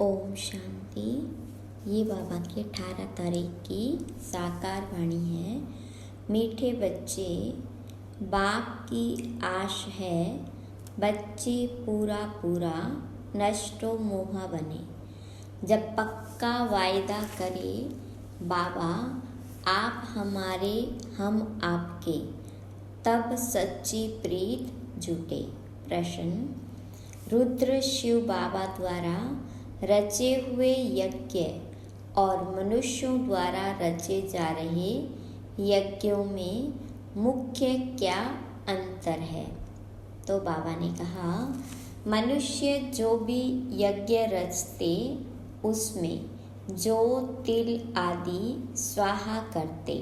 ओम शांति। ये बाबा की 18 तारीख की साकार वाणी है। मीठे बच्चे, बाप की आश है, बच्चे पूरा पूरा नष्टो मोहा बने। जब पक्का वायदा करे बाबा आप हमारे हम आपके, तब सच्ची प्रीत जुटे। प्रश्न: रुद्र शिव बाबा द्वारा रचे हुए यज्ञ और मनुष्यों द्वारा रचे जा रहे यज्ञों में मुख्य क्या अंतर है? तो बाबा ने कहा, मनुष्य जो भी यज्ञ रचते उसमें जो तिल आदि स्वाहा करते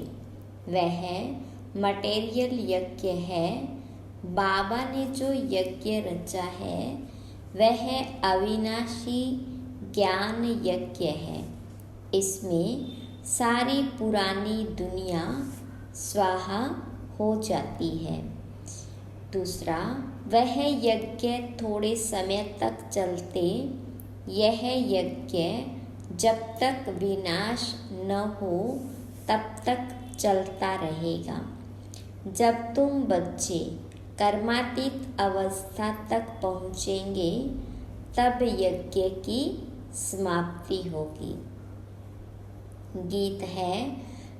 वह मटेरियल यज्ञ है। बाबा ने जो यज्ञ रचा है वह अविनाशी ज्ञान यज्ञ है। इसमें सारी पुरानी दुनिया स्वाहा हो जाती है। दूसरा, वह यज्ञ थोड़े समय तक चलते। यह यज्ञ जब तक विनाश न हो तब तक चलता रहेगा। जब तुम बच्चे कर्मातीत अवस्था तक पहुँचेंगे तब यज्ञ की समाप्ति होगी। गीत है,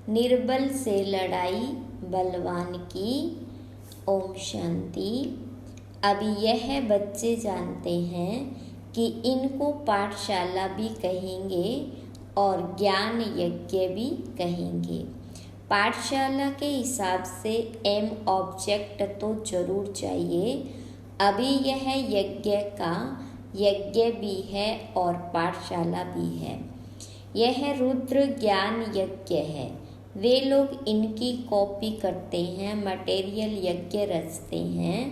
निर्बल से लड़ाई बलवान की। ओम शांति। अभी यह बच्चे जानते हैं कि इनको पाठशाला भी कहेंगे और ज्ञान यज्ञ भी कहेंगे। पाठशाला के हिसाब से एम ऑब्जेक्ट तो जरूर चाहिए। अभी यह यज्ञ का यज्ञ भी है और पाठशाला भी है। यह रुद्र ज्ञान यज्ञ है। वे लोग इनकी कॉपी करते हैं, मटेरियल यज्ञ रचते हैं।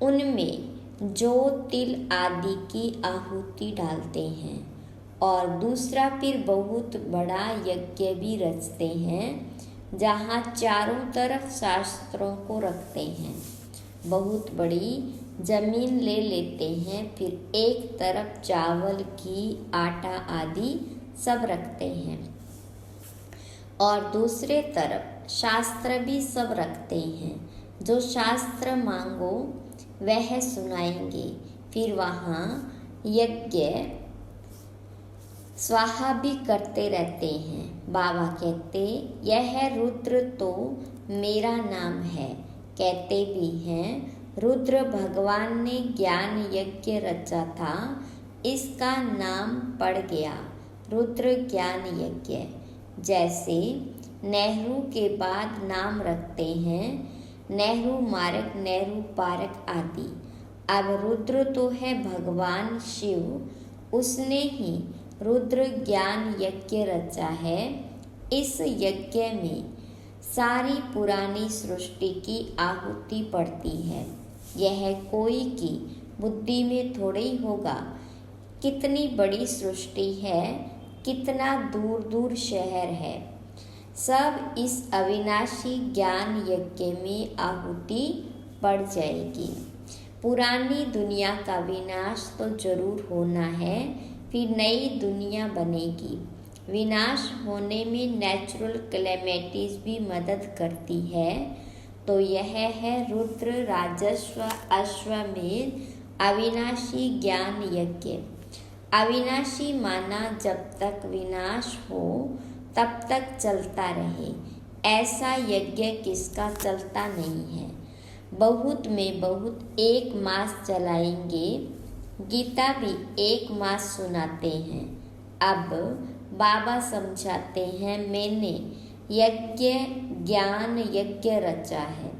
उनमें जो तिल आदि की आहुति डालते हैं और दूसरा फिर बहुत बड़ा यज्ञ भी रचते हैं जहाँ चारों तरफ शास्त्रों को रखते हैं। बहुत बड़ी जमीन ले लेते हैं, फिर एक तरफ चावल, घी, आटा आदि सब रखते हैं और दूसरे तरफ शास्त्र भी सब रखते हैं। जो शास्त्र मांगो वह सुनाएंगे। फिर वहाँ यज्ञ स्वाहा भी करते रहते हैं। बाबा कहते, यह रुद्र तो मेरा नाम है। कहते भी हैं, रुद्र भगवान ने ज्ञान यज्ञ रचा था, इसका नाम पड़ गया रुद्र ज्ञान यज्ञ। जैसे नेहरू के बाद नाम रखते हैं, नेहरू मार्ग, नेहरू पार्क आदि। अब रुद्र तो है भगवान शिव, उसने ही रुद्र ज्ञान यज्ञ रचा है। इस यज्ञ में सारी पुरानी सृष्टि की आहुति पड़ती है। यह कोई की बुद्धि में थोड़े ही होगा। कितनी बड़ी सृष्टि है, कितना दूर दूर शहर है, सब इस अविनाशी ज्ञान यज्ञ में आहुति पड़ जाएगी। पुरानी दुनिया का विनाश तो जरूर होना है, फिर नई दुनिया बनेगी। विनाश होने में नेचुरल कैलेमिटीज भी मदद करती है। तो यह है रुद्र राजस्व अश्वमेध अविनाशी ज्ञान यज्ञ। अविनाशी माना जब तक विनाश हो तब तक चलता रहे। ऐसा यज्ञ किसका चलता नहीं है। बहुत में बहुत 1 मास चलाएंगे। गीता भी 1 मास सुनाते हैं। अब बाबा समझाते हैं, मैंने यज्ञ ज्ञान यज्ञ रचा है।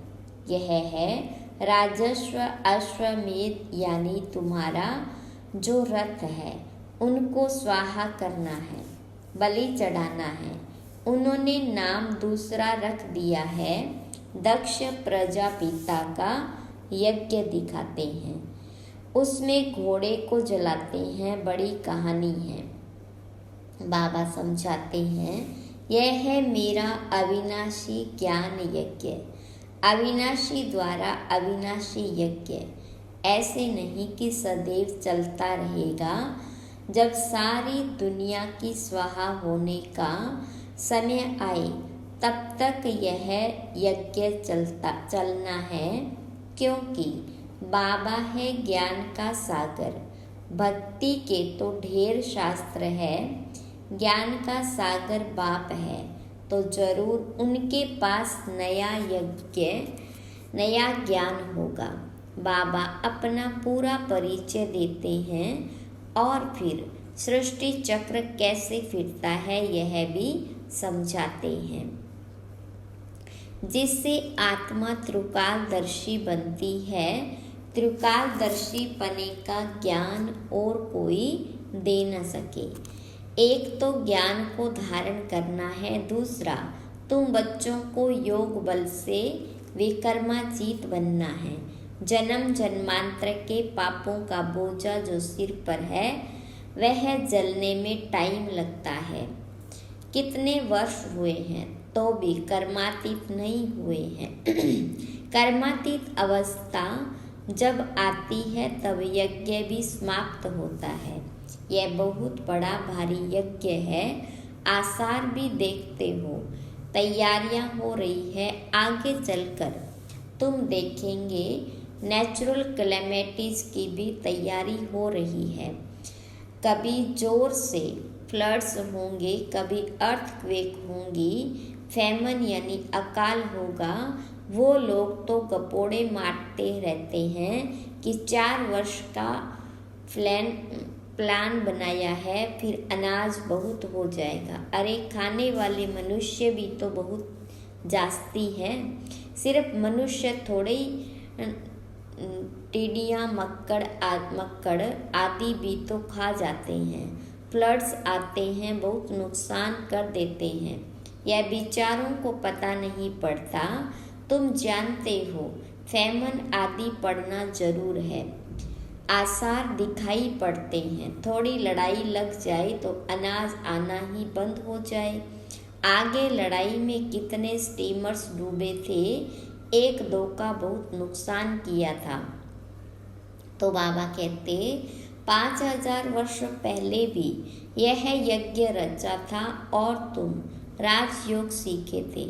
यह है राजस्व अश्वमेध, यानी तुम्हारा जो रथ है उनको स्वाहा करना है, बलि चढ़ाना है। उन्होंने नाम दूसरा रख दिया है, दक्ष प्रजापिता का यज्ञ दिखाते हैं। उसमें घोड़े को जलाते हैं, बड़ी कहानी है। बाबा समझाते हैं, यह है मेरा अविनाशी ज्ञान यज्ञ। अविनाशी द्वारा अविनाशी यज्ञ। ऐसे नहीं कि सदैव चलता रहेगा। जब सारी दुनिया की स्वाहा होने का समय आए तब तक यह यज्ञ चलना है, क्योंकि बाबा है ज्ञान का सागर। भक्ति के तो ढेर शास्त्र है, ज्ञान का सागर बाप है, तो जरूर उनके पास नया यज्ञ नया ज्ञान होगा। बाबा अपना पूरा परिचय देते हैं और फिर सृष्टि चक्र कैसे फिरता है यह भी समझाते हैं, जिससे आत्मा त्रिकालदर्शी बनती है। त्रिकालदर्शी पने का ज्ञान और कोई दे न सके। एक तो ज्ञान को धारण करना है, दूसरा तुम बच्चों को योग बल से विकर्मातीत बनना है। जन्म जन्मांतर के पापों का बोझा जो सिर पर है वह जलने में टाइम लगता है। कितने वर्ष हुए हैं तो भी कर्मातीत नहीं हुए हैं। कर्मातीत अवस्था जब आती है तब यज्ञ भी समाप्त होता है। यह बहुत बड़ा भारी यज्ञ है। आसार भी देखते हो, तैयारियां हो रही है। आगे चलकर तुम देखेंगे नेचुरल कैलेमिटीज की भी तैयारी हो रही है। कभी जोर से फ्लड्स होंगे, कभी अर्थक्वेक होंगी, फैमन यानी अकाल होगा। वो लोग तो गपोड़े मारते रहते हैं कि 4 वर्ष का प्लान बनाया है, फिर अनाज बहुत हो जाएगा। अरे खाने वाले मनुष्य भी तो बहुत जास्ती है। सिर्फ मनुष्य थोड़े ही, टिड्डियाँ मक्कड़ आदि भी तो खा जाते हैं। फ्लड्स आते हैं, बहुत नुकसान कर देते हैं। यह बेचारों को पता नहीं पड़ता। तुम जानते हो फैमन आदि पड़ना जरूर है। आसार दिखाई पड़ते हैं। थोड़ी लड़ाई लग जाए तो अनाज आना ही बंद हो जाए। आगे लड़ाई में कितने स्टीमर्स डूबे थे, 1-2 का बहुत नुकसान किया था। तो बाबा कहते 5000 वर्ष पहले भी यह यज्ञ रचा था और तुम राजयोग सीखे थे।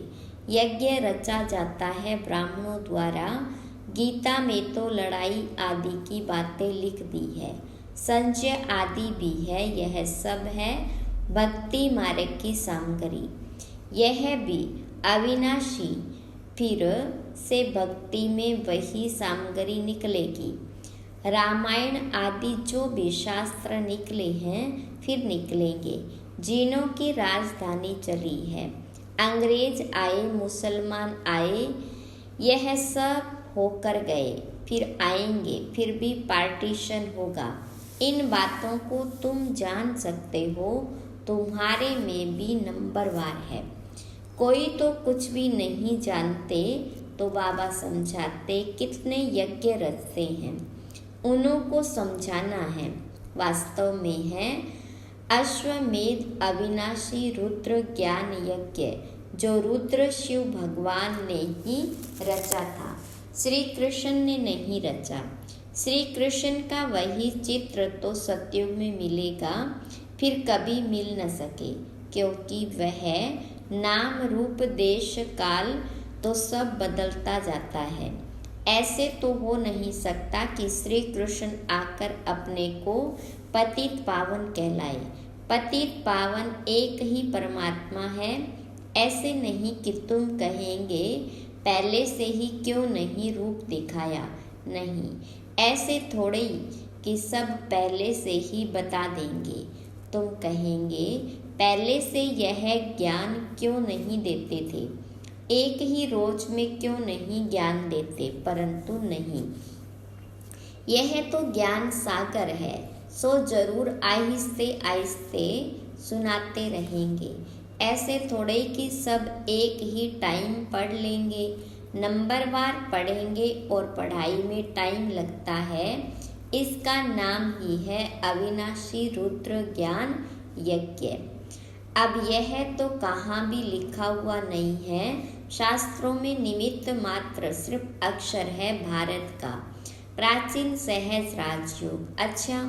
यज्ञ रचा जाता है ब्राह्मणों द्वारा। गीता में तो लड़ाई आदि की बातें लिख दी है। संजय आदि भी है। यह सब है भक्ति मार्ग की सामग्री। यह भी अविनाशी फिर से भक्ति में वही सामग्री निकलेगी। रामायण आदि जो भी शास्त्र निकले हैं फिर निकलेंगे। जिनों की राजधानी चली है, अंग्रेज आए, मुसलमान आए, यह सब होकर गए, फिर आएंगे, फिर भी पार्टीशन होगा। इन बातों को तुम जान सकते हो। तुम्हारे में भी नंबरवार है। कोई तो कुछ भी नहीं जानते, तो बाबा समझाते कितने यज्ञ रचते हैं, उन्हों को समझाना है। वास्तव में है अश्वमेध अविनाशी रुद्र ज्ञान यज्ञ, जो रुद्र शिव भगवान ने ही रचा था, श्री कृष्ण ने नहीं रचा। श्री कृष्ण का वही चित्र तो सतयुग में मिलेगा, फिर कभी मिल न सके, क्योंकि वह नाम रूप देश काल तो सब बदलता जाता है। ऐसे तो हो नहीं सकता कि श्री कृष्ण आकर अपने को पतित पावन कहलाए। पतित पावन एक ही परमात्मा है। ऐसे नहीं कि तुम कहेंगे पहले से ही क्यों नहीं रूप दिखाया। नहीं, ऐसे थोड़े ही कि सब पहले से ही बता देंगे। तुम कहेंगे पहले से यह ज्ञान क्यों नहीं देते थे, एक ही रोज में क्यों नहीं ज्ञान देते, परंतु नहीं, यह तो ज्ञान सागर है, सो जरूर आहिस्ते आहिस्ते सुनाते रहेंगे। ऐसे थोड़े कि सब एक ही टाइम पढ़ लेंगे, नंबरवार पढ़ेंगे और पढ़ाई में टाइम लगता है। इसका नाम ही है अविनाशी रुद्र ज्ञान यज्ञ। अब यह तो कहाँ भी लिखा हुआ नहीं है, शास्त्रों में निमित्त मात्र सिर्फ अक्षर है भारत का। प्राचीन सहज राजयोग। अच्छा,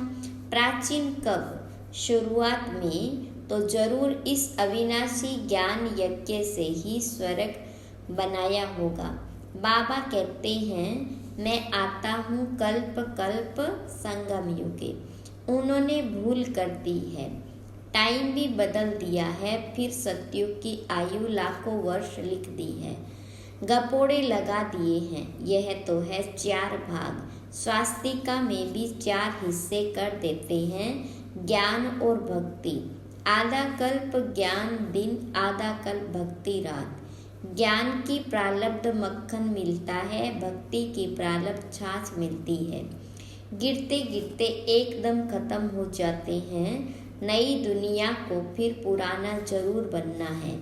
प्राचीन कब? शुरुआत में तो जरूर इस अविनाशी ज्ञान यज्ञ से ही स्वर्ग बनाया होगा। बाबा कहते हैं, मैं आता हूँ कल्प कल्प संगम युगे। उन्होंने भूल कर दी है, टाइम भी बदल दिया है, फिर सतयुग की आयु लाखों वर्ष लिख दी है, गपोड़े लगा दिए हैं। यह तो है 4 भाग, स्वास्तिका में भी 4 हिस्से कर देते हैं, ज्ञान और भक्ति। आधा कल्प ज्ञान दिन, आधा कल्प भक्ति रात। ज्ञान की प्रारब्ध मक्खन मिलता है, भक्ति की प्रारब्ध छाछ मिलती है। गिरते गिरते एकदम खत्म हो जाते हैं। नई दुनिया को फिर पुराना जरूर बनना है।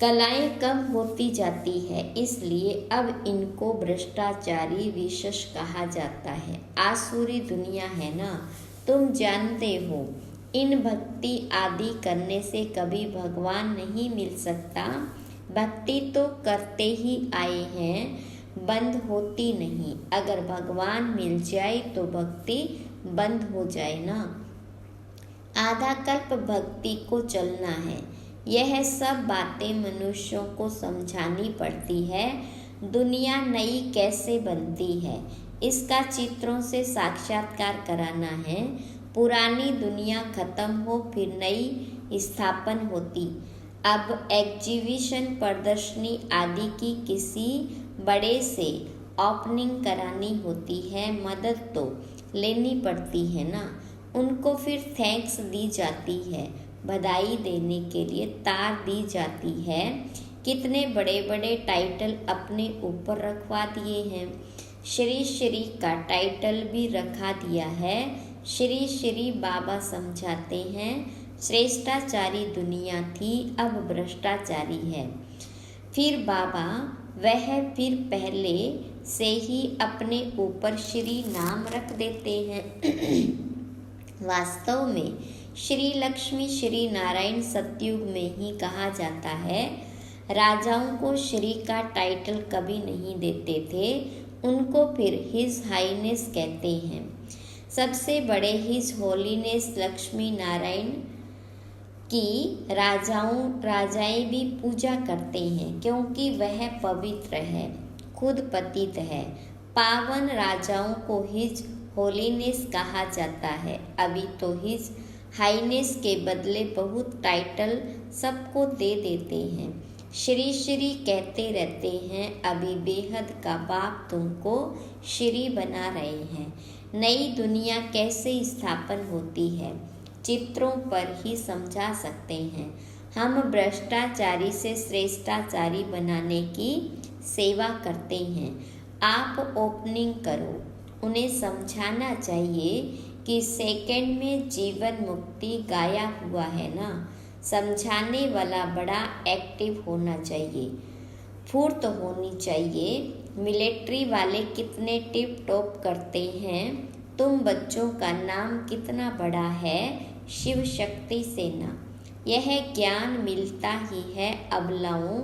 कलाएं कम होती जाती है, इसलिए अब इनको भ्रष्टाचारी विशेष कहा जाता है। आसुरी दुनिया है ना, तुम जानते हो। इन भक्ति आदि करने से कभी भगवान नहीं मिल सकता। भक्ति तो करते ही आए हैं, बंद होती नहीं। अगर भगवान मिल जाए तो भक्ति बंद हो जाए ना। आधा कल्प भक्ति को चलना है। यह सब बातें मनुष्यों को समझानी पड़ती है। दुनिया नई कैसे बनती है, इसका चित्रों से साक्षात्कार कराना है। पुरानी दुनिया खत्म हो, फिर नई स्थापन होती। अब एग्जीबिशन, प्रदर्शनी आदि की किसी बड़े से ओपनिंग करानी होती है, मदद तो लेनी पड़ती है ना। उनको फिर थैंक्स दी जाती है, बधाई देने के लिए तार दी जाती है। कितने बड़े बड़े टाइटल अपने ऊपर रखवा दिए हैं। श्री श्री का टाइटल भी रखा दिया है। श्री श्री बाबा समझाते हैं, श्रेष्ठाचारी दुनिया थी, अब भ्रष्टाचारी है। फिर बाबा वह फिर पहले से ही अपने ऊपर श्री नाम रख देते हैं। वास्तव में श्री लक्ष्मी श्री नारायण सतयुग में ही कहा जाता है। राजाओं को श्री का टाइटल कभी नहीं देते थे, उनको फिर हिज हाईनेस कहते हैं। सबसे बड़े हिज होलीनेस लक्ष्मी नारायण की राजाएं भी पूजा करते हैं, क्योंकि वह पवित्र है, खुद पतित है। पावन राजाओं को हिज होलीनेस कहा जाता है। अभी तो हिज हाईनेस के बदले बहुत टाइटल सबको दे देते हैं। श्री श्री कहते रहते हैं। अभी बेहद का बाप तुमको श्री बना रहे हैं। नई दुनिया कैसे स्थापन होती है, चित्रों पर ही समझा सकते हैं। हम भ्रष्टाचारी से श्रेष्ठाचारी बनाने की सेवा करते हैं। आप ओपनिंग करो, उन्हें समझाना चाहिए कि सेकंड में जीवन मुक्ति गाया हुआ है ना। समझाने वाला बड़ा एक्टिव होना चाहिए, फुर्त होनी चाहिए। मिलिट्री वाले कितने टिप टॉप करते हैं। तुम बच्चों का नाम कितना बड़ा है, शिव शक्ति सेना। यह ज्ञान मिलता ही है अबलाओं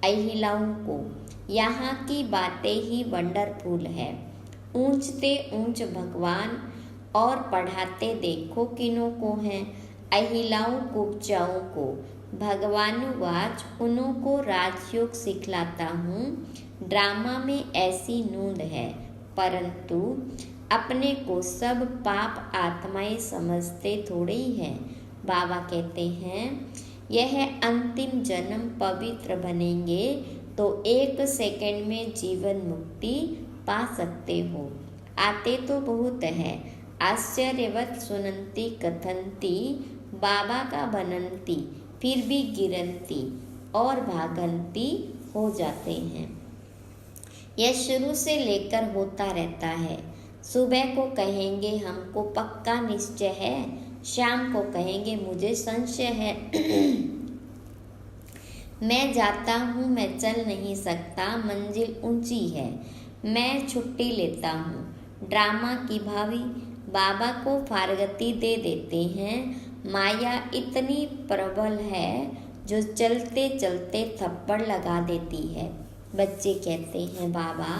अहिलाओं को। यहाँ की बातें ही वंडरफुल है। ऊंचते ऊंच भगवान और पढ़ाते देखो किनों को हैं। अहिलाओं कुब्जाओं को भगवानुवाच, उन्हों को राजयोग सिखलाता हूँ। ड्रामा में ऐसी नूंद है, परंतु अपने को सब पाप आत्माएं समझते थोड़े ही हैं। बाबा कहते हैं, यह अंतिम जन्म पवित्र बनेंगे तो 1 सेकंड में जीवन मुक्ति पा सकते हो। आते तो बहुत है, आश्चर्यवत सुनंती कथंती, बाबा का बनंती, फिर भी गिरंती और भागंती हो जाते हैं। यह शुरू से लेकर होता रहता है। सुबह को कहेंगे हमको पक्का निश्चय है, शाम को कहेंगे मुझे संशय है। मैं जाता हूँ, मैं चल नहीं सकता, मंजिल ऊंची है, मैं छुट्टी लेता हूँ। ड्रामा की भावी बाबा को फारगती दे देते हैं। माया इतनी प्रबल है जो चलते चलते थप्पड़ लगा देती है। बच्चे कहते हैं, बाबा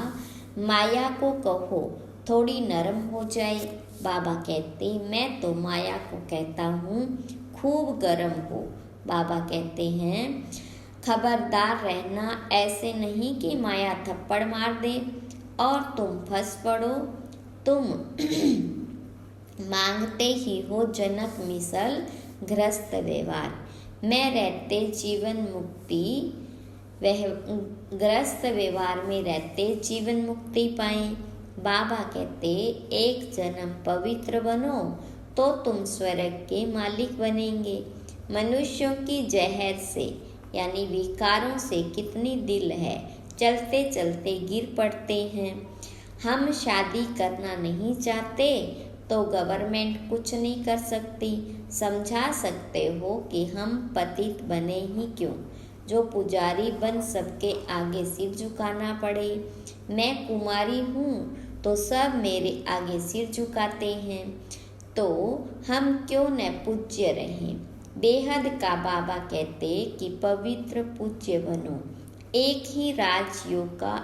माया को कहो थोड़ी नरम हो जाए। बाबा कहते मैं तो माया को कहता हूँ खूब गर्म हो। बाबा कहते हैं खबरदार रहना, ऐसे नहीं कि माया थप्पड़ मार दे और तुम फंस पड़ो। तुम मांगते ही हो जनक मिसल गृहस्थ व्यवहार, मैं रहते जीवन मुक्ति वह गृहस्थ व्यवहार में रहते जीवन मुक्ति पाए। बाबा कहते एक जन्म पवित्र बनो तो तुम स्वर्ग के मालिक बनेंगे। मनुष्यों की जहर से यानी विकारों से कितनी दिल है, चलते चलते गिर पड़ते हैं। हम शादी करना नहीं चाहते तो गवर्नमेंट कुछ नहीं कर सकती। समझा सकते हो कि हम पतित बने ही क्यों, जो पुजारी बन सबके आगे सिर झुकाना पड़े। मैं कुमारी हूँ तो सब मेरे आगे सिर झुकाते हैं, तो हम क्यों न पूज्य रहें। बेहद का बाबा कहते कि पवित्र पूज्य बनो। एक ही राजयोग का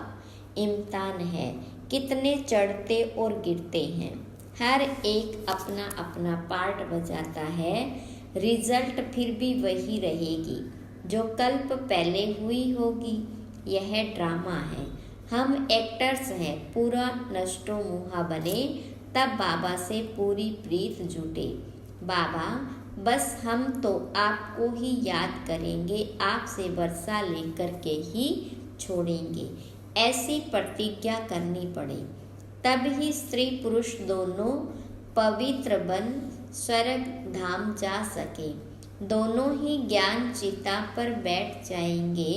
इम्तिहान है, कितने चढ़ते और गिरते हैं, हर एक अपना अपना पार्ट बजाता है, रिजल्ट फिर भी वही रहेगी जो कल्प पहले हुई होगी। यह ड्रामा है, हम एक्टर्स हैं, पूरा नष्टो मुहा बने तब बाबा से पूरी प्रीत जुटे। बाबा बस हम तो आपको ही याद करेंगे, आपसे वर्षा लेकर के ही छोड़ेंगे, ऐसी प्रतिज्ञा करनी पड़े, तब ही स्त्री पुरुष दोनों पवित्र बन स्वर्ग धाम जा सके। दोनों ही ज्ञान चिता पर बैठ जाएंगे,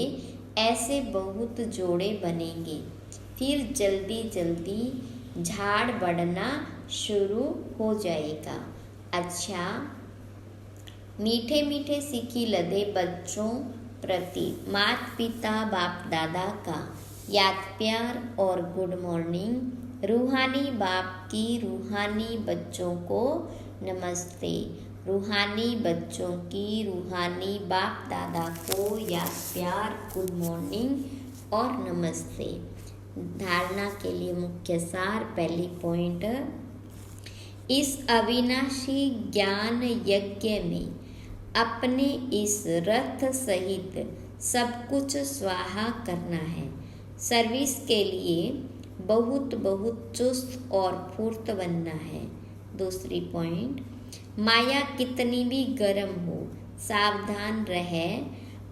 ऐसे बहुत जोड़े बनेंगे, फिर जल्दी जल्दी झाड़ बढ़ना शुरू हो जाएगा। अच्छा, मीठे मीठे सीखी लदे बच्चों प्रति माता पिता बाप दादा का याद प्यार और गुड मॉर्निंग। रूहानी बाप की रूहानी बच्चों को नमस्ते। रूहानी बच्चों की रूहानी बाप दादा को याद प्यार, गुड मॉर्निंग और नमस्ते। धारणा के लिए मुख्य सार, पहली पॉइंट, इस अविनाशी ज्ञान यज्ञ में अपने इस रथ सहित सब कुछ स्वाहा करना है। सर्विस के लिए बहुत बहुत चुस्त और फुर्त बनना है। दूसरी पॉइंट, माया कितनी भी गर्म हो सावधान रहे,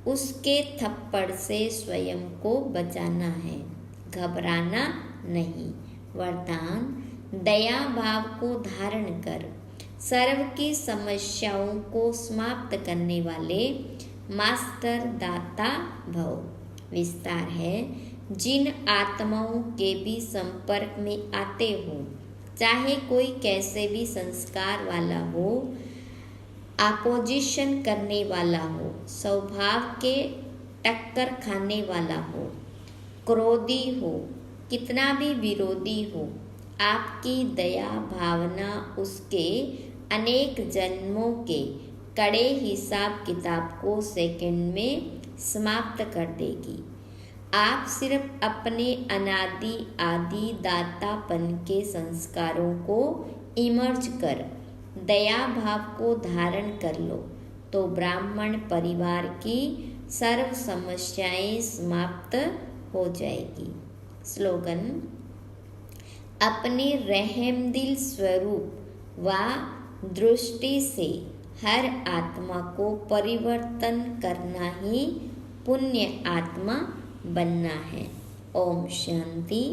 उसके थप्पड़ से स्वयं को बचाना है, घबराना नहीं। वरदान, दया भाव को धारण कर सर्व की समस्याओं को समाप्त करने वाले मास्टर दाता भव। विस्तार है, जिन आत्माओं के भी संपर्क में आते हो, चाहे कोई कैसे भी संस्कार वाला हो, अपोजिशन करने वाला हो, स्वभाव के टक्कर खाने वाला हो, क्रोधी हो, कितना भी विरोधी हो, आपकी दया भावना उसके अनेक जन्मों के कड़े हिसाब किताब को सेकंड में समाप्त कर देगी। आप सिर्फ अपने अनादि आदि दातापन के संस्कारों को इमर्ज कर दया भाव को धारण कर लो तो ब्राह्मण परिवार की सर्व समस्याएं समाप्त हो जाएगी। स्लोगन, अपने रहमदिल स्वरूप व दृष्टि से हर आत्मा को परिवर्तन करना ही पुण्य आत्मा बनना है। ओम शांति।